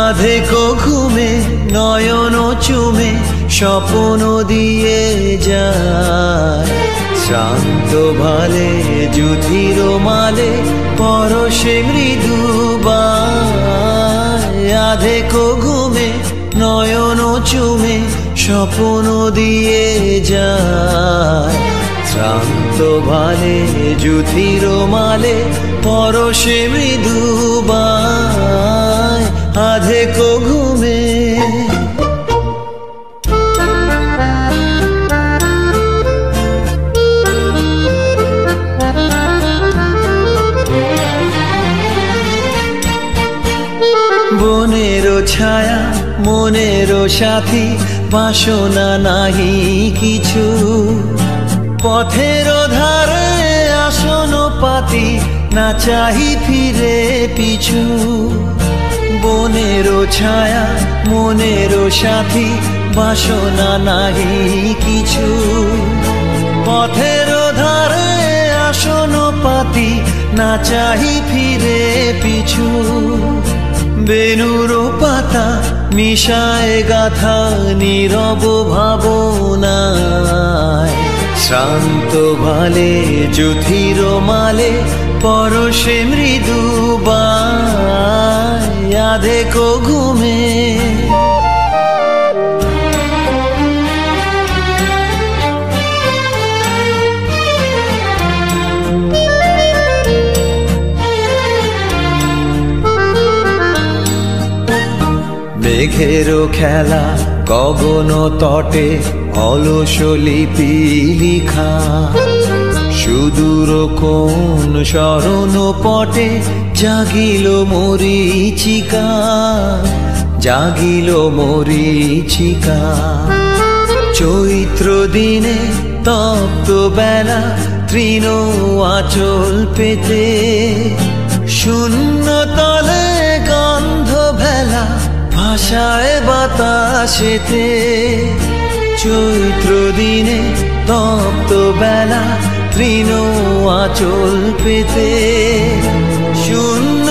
আধেকো ঘুমে নয়ন চুমে স্বপ্ন দিয়ে যায়, শ্রান্ত ভালে যুধির মালে পরশে মৃদু বায়। আধেকো ঘুমে নয়ন চুমে স্বপ্ন দিয়ে যায়, শ্রান্ত ভালে যুধির মালে পরশে মৃদু বায়। আধেকো ঘুমে বনেরও ছায়া মনেরও সাথী, বাসনা নাহি কিছু, পথের ধারে আসন পাতি, না চাহি ফিরে পিছু। বনেরও ছায়া মনেরও সাথী, বাসনা নাহি কিছু, পথের ধারে আসন পাতি, না চাহি ফিরে পিছু। বেনুর পাতা মিশায় গাথা নীরব ভাবনায়, শ্রান্ত ভালে যুধির মালে পরশে মৃদু বায়। আধেকো ঘুমে মেঘেরও খেলা গগন তটে, অলস লিপি লিখা, সুদূর কোন শরণ পটে জাগিল মরীচিকা, জাগিল মরীচিকা। চৈত্র দিনে তপ্ত বেলা তৃণ আঁচল পেতে, শূন্য তলে গন্ধ ভেলা ভাষায় বাতাসেতে। চৈত্র দিনে তপ্ত বেলা তৃণ আঁচল পেতে, শূন্য